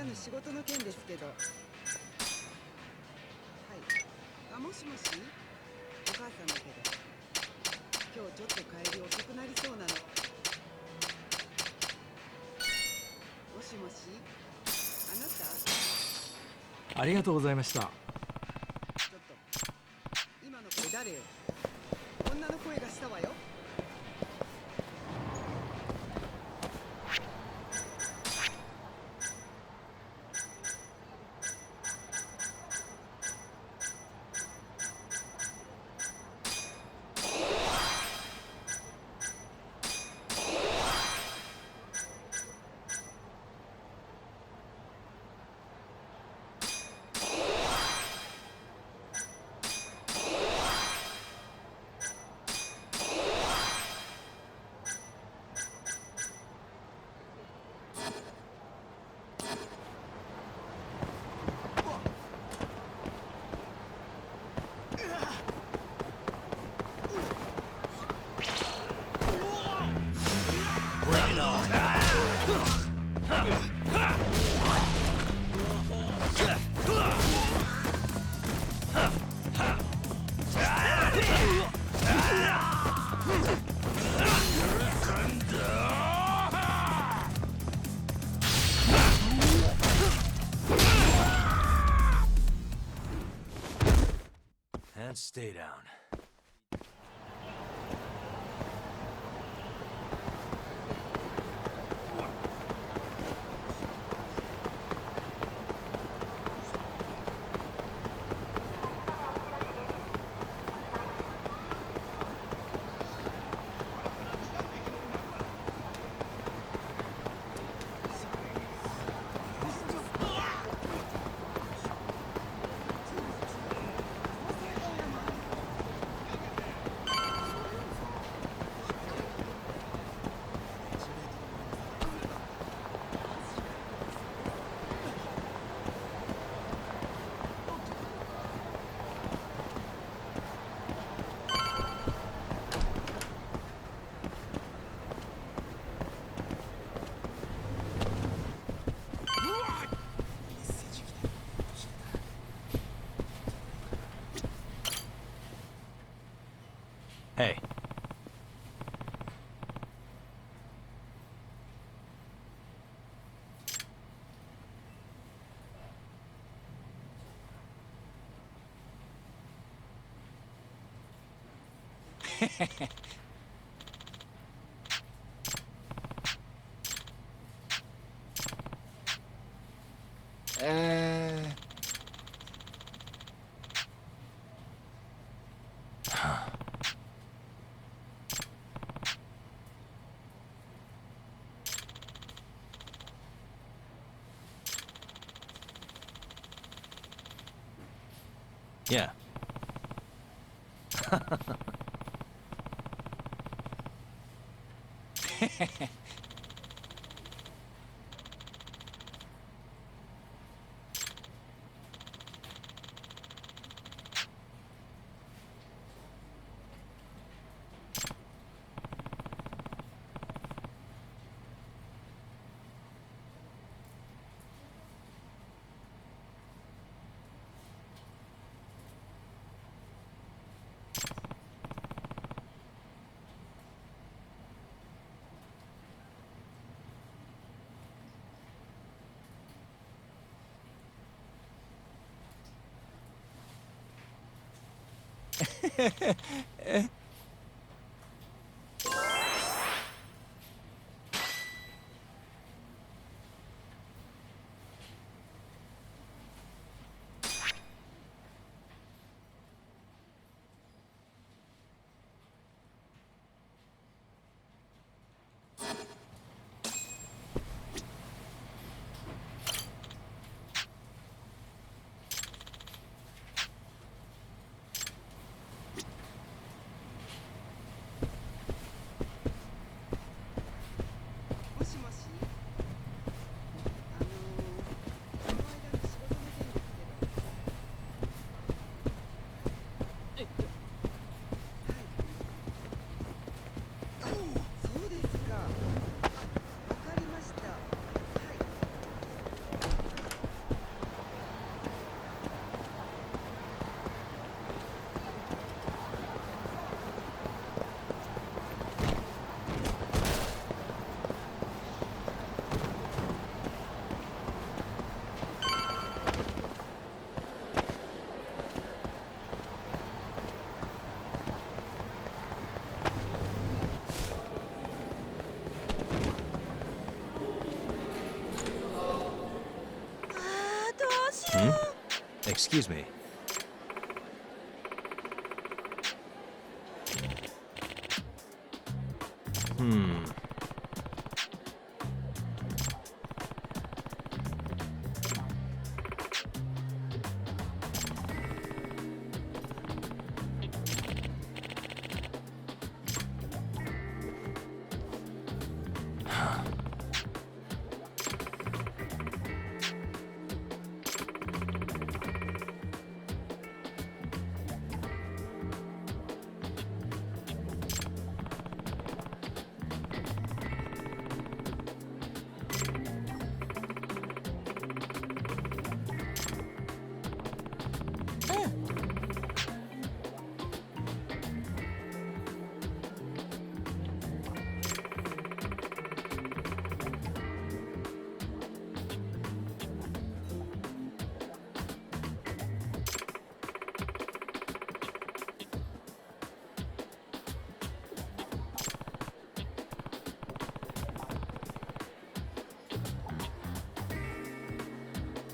ぬ仕事の件ですけど。はい。あ、もしもし、お母さんだけど、今日ちょっと帰り遅くなりそうなの。もしもし、あなた？ありがとうございました。ちょっと、今の声誰よ？女の声がしたわよ。And stay down. Hey. Yeah. Excuse me.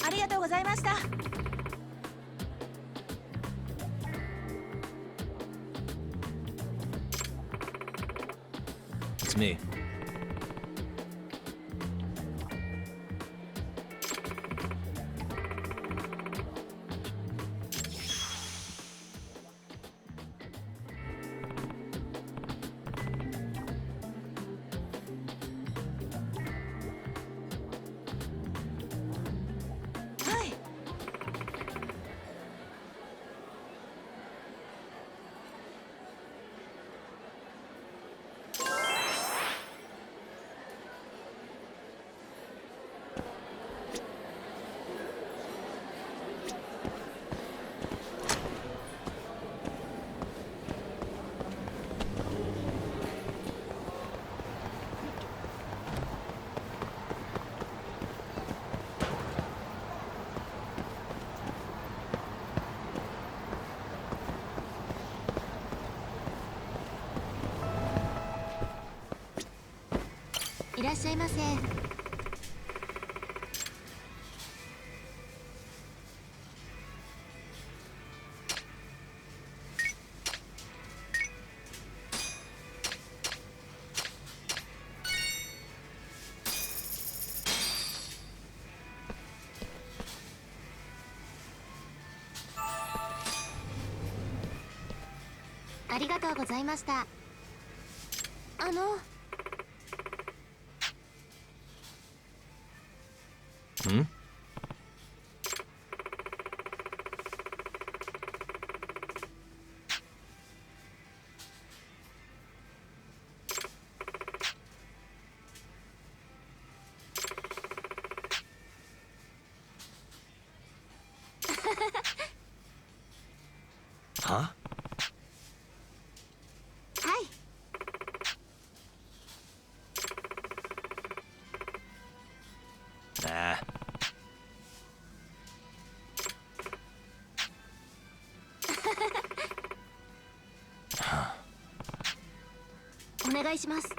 ありがとうございました。It's me.いらっしゃいませ。ありがとうございました。Hmm? はい。Nah. お願いします。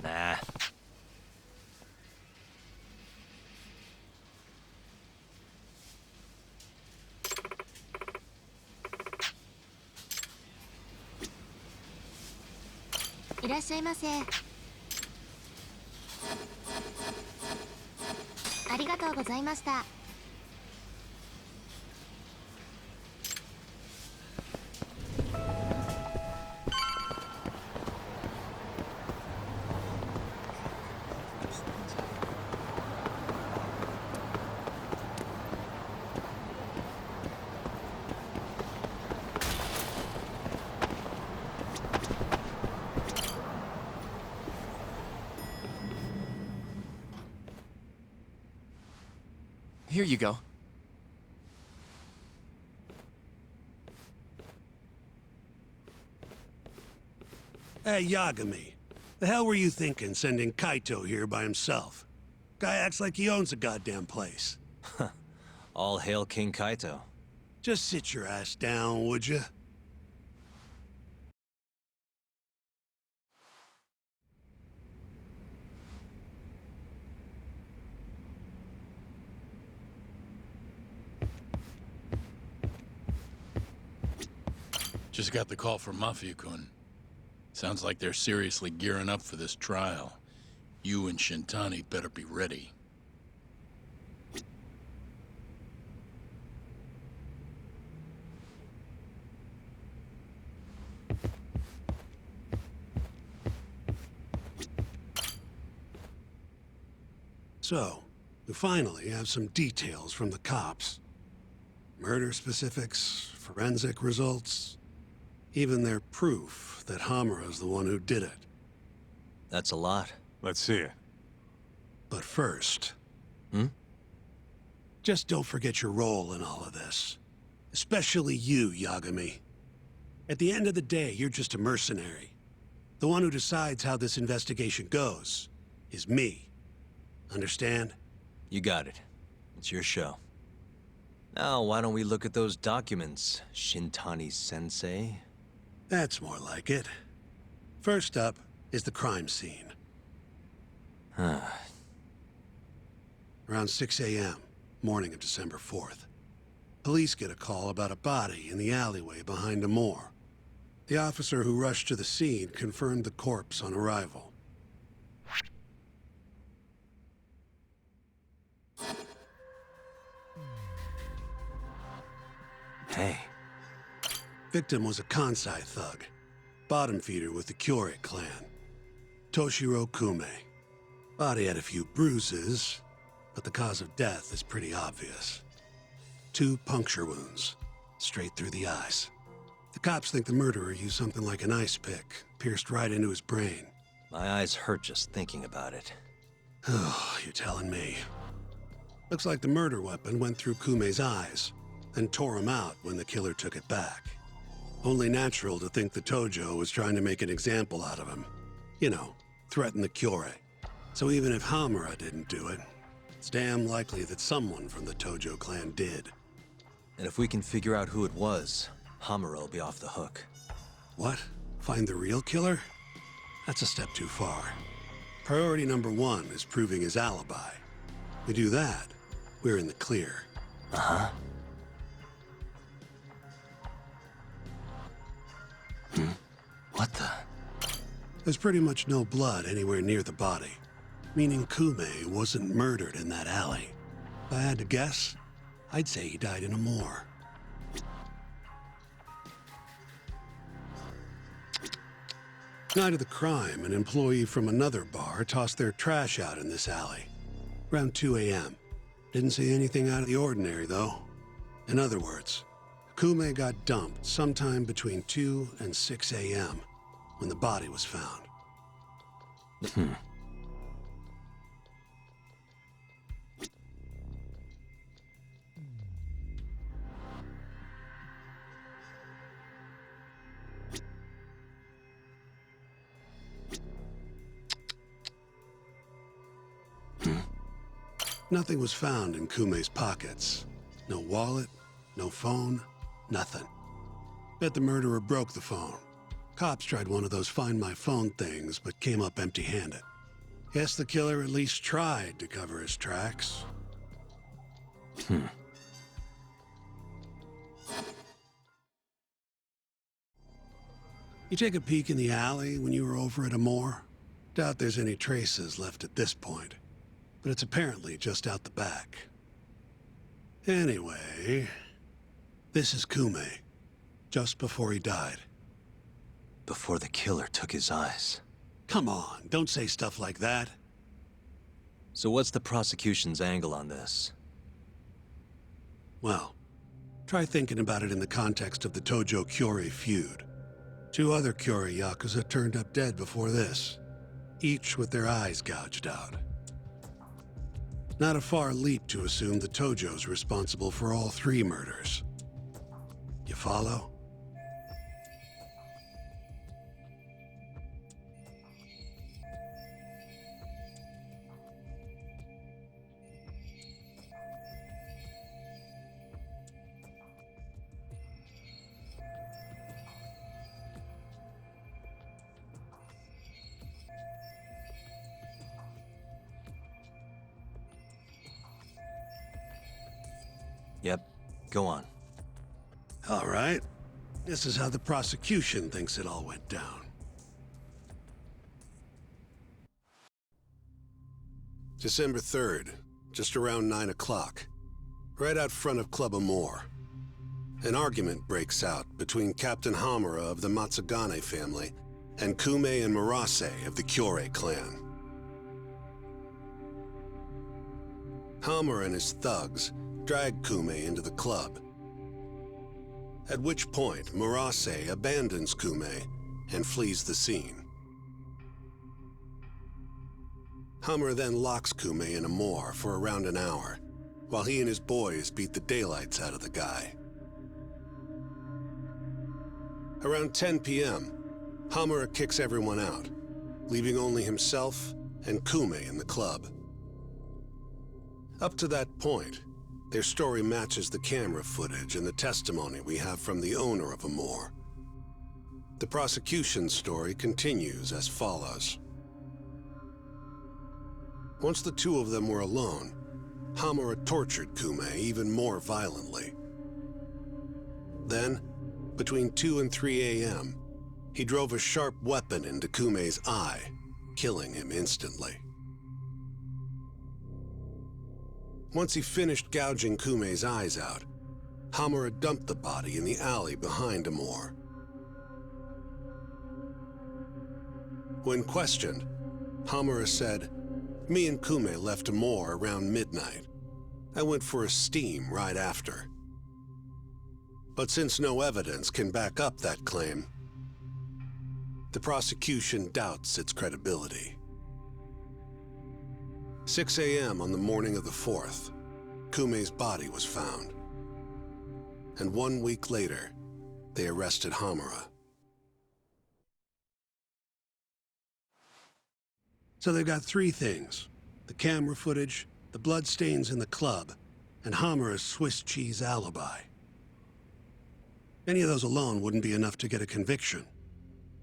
Now. いらっしゃいませ。ありがとうございました。Here you go. Hey, Yagami. The hell were you thinking sending Kaito here by himself? Guy acts like he owns the goddamn place. All hail King Kaito. Just sit your ass down, would you? Just got the call from Mafia-kun. Sounds like they're seriously gearing up for this trial. You and Shintani better be ready. So, we finally have some details from the cops. Murder specifics, forensic results, even their proof that Hamura's the one who did it. That's a lot. Let's see it. But first... Hmm? Just don't forget your role in all of this. Especially you, Yagami. At the end of the day, you're just a mercenary. The one who decides how this investigation goes is me. Understand? You got it. It's your show. Now, why don't we look at those documents, Shintani-sensei? That's more like it. First up is the crime scene. Around 6 a.m., morning of December 4th. Police get a call about a body in the alleyway behind a moor. The officer who rushed to the scene confirmed the corpse on arrival. Hey. Victim was a Kansai thug, bottom feeder with the Kyorei clan. Toshiro Kume. Body had a few bruises, but the cause of death is pretty obvious. 2 puncture wounds, straight through the eyes. The cops think the murderer used something like an ice pick, pierced right into his brain. My eyes hurt just thinking about it. Oh, you're telling me. Looks like the murder weapon went through Kume's eyes, then tore him out when the killer took it back. Only natural to think the Tojo was trying to make an example out of him. You know, threaten the Kyorei. So even if Hamura didn't do it, it's damn likely that someone from the Tojo clan did. And if we can figure out who it was, Hamura will be off the hook. What? Find the real killer? That's a step too far. Priority number 1 is proving his alibi. We do that, we're in the clear. Uh-huh. What the? There's pretty much no blood anywhere near the body, meaning Kume wasn't murdered in that alley. If I had to guess, I'd say he died in a moor. Night of the crime, an employee from another bar tossed their trash out in this alley. Around 2 a.m. Didn't see anything out of the ordinary, though. In other words, Kume got dumped sometime between 2 and 6 a.m. when the body was found. Nothing was found in Kume's pockets. No wallet, no phone, nothing. Bet the murderer broke the phone. Cops tried one of those Find My Phone things, but came up empty-handed. Guess the killer at least tried to cover his tracks. You take a peek in the alley when you were over at Amore? Doubt there's any traces left at this point. But it's apparently just out the back. Anyway, this is Kume, just before he died. Before the killer took his eyes. Come on, don't say stuff like that. So what's the prosecution's angle on this? Well, try thinking about it in the context of the Tojo-Kyorei feud. 2 other Kyorei Yakuza turned up dead before this, each with their eyes gouged out. Not a far leap to assume that Tojo's responsible for all 3 murders. You follow? Yep, go on. All right. This is how the prosecution thinks it all went down. December 3rd, just around 9 o'clock, right out front of Club Amor. An argument breaks out between Captain Hamura of the Matsugane family and Kume and Murase of the Kyorei clan. Hamura and his thugs drag Kume into the club, at which point Murase abandons Kume and flees the scene. Hamura then locks Kume in Amor for around an hour, while he and his boys beat the daylights out of the guy. Around 10 p.m., Hamura kicks everyone out, leaving only himself and Kume in the club. Up to that point, their story matches the camera footage and the testimony we have from the owner of Amor. The prosecution's story continues as follows. Once the 2 of them were alone, Hamura tortured Kume even more violently. Then, between 2 and 3 a.m., he drove a sharp weapon into Kume's eye, killing him instantly. Once he finished gouging Kume's eyes out, Hamura dumped the body in the alley behind Amor. When questioned, Hamura said, "Me and Kume left Amor around midnight. I went for a steam right after." But since no evidence can back up that claim, the prosecution doubts its credibility. 6 a.m. on the morning of the 4th, Kume's body was found. And 1 week later, they arrested Hamura. So they've got 3 things: the camera footage, the bloodstains in the club, and Hamura's Swiss cheese alibi. Any of those alone wouldn't be enough to get a conviction.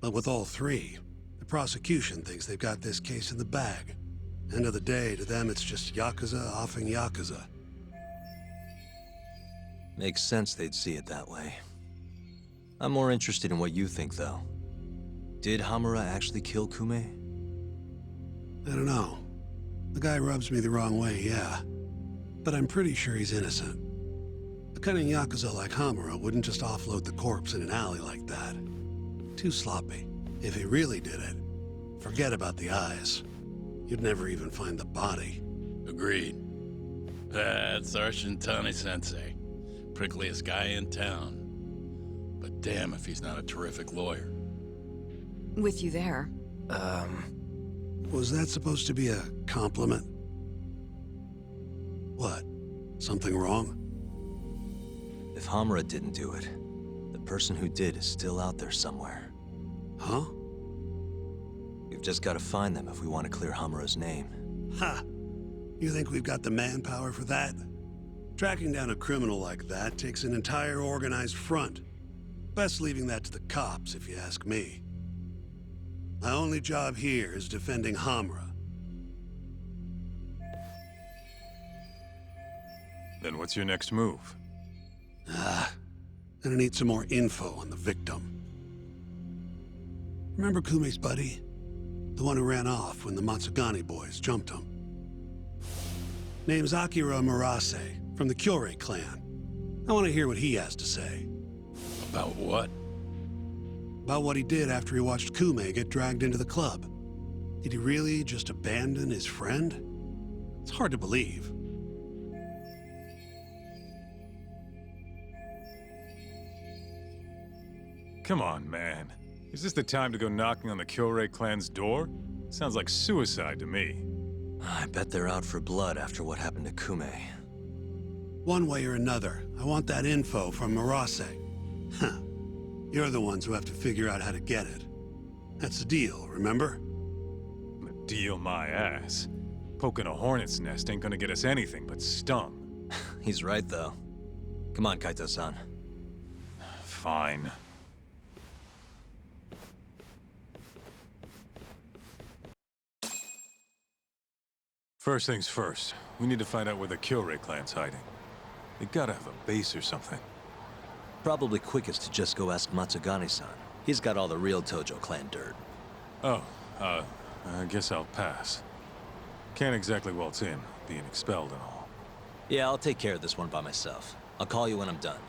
But with all 3, the prosecution thinks they've got this case in the bag. End of the day, to them it's just Yakuza offing Yakuza. Makes sense they'd see it that way. I'm more interested in what you think, though. Did Hamura actually kill Kume? I don't know. The guy rubs me the wrong way, yeah. But I'm pretty sure he's innocent. A cunning Yakuza like Hamura wouldn't just offload the corpse in an alley like that. Too sloppy. If he really did it, forget about the eyes. You'd never even find the body. Agreed. That's our Shintani-sensei. Prickliest guy in town. But damn if he's not a terrific lawyer. With you there. Was that supposed to be a compliment? What? Something wrong? If Hamura didn't do it, the person who did is still out there somewhere. Huh? We've just got to find them if we want to clear Hamura's name. Ha! You think we've got the manpower for that? Tracking down a criminal like that takes an entire organized front. Best leaving that to the cops, if you ask me. My only job here is defending Hamura. Then what's your next move? Gonna need some more info on the victim. Remember Kume's buddy? The one who ran off when the Matsugane boys jumped him. Name's Akira Murase, from the Kyorei clan. I want to hear what he has to say. About what? About what he did after he watched Kume get dragged into the club. Did he really just abandon his friend? It's hard to believe. Come on, man. Is this the time to go knocking on the Kyorei clan's door? Sounds like suicide to me. I bet they're out for blood after what happened to Kume. One way or another, I want that info from Marase. Huh. You're the ones who have to figure out how to get it. That's the deal, remember? Deal my ass. Poking a hornet's nest ain't gonna get us anything but stung. He's right, though. Come on, Kaito-san. Fine. First things first, we need to find out where the Kyorei clan's hiding. They gotta have a base or something. Probably quickest to just go ask Matsugane-san. He's got all the real Tojo clan dirt. Oh, I guess I'll pass. Can't exactly waltz in, being expelled and all. Yeah, I'll take care of this one by myself. I'll call you when I'm done.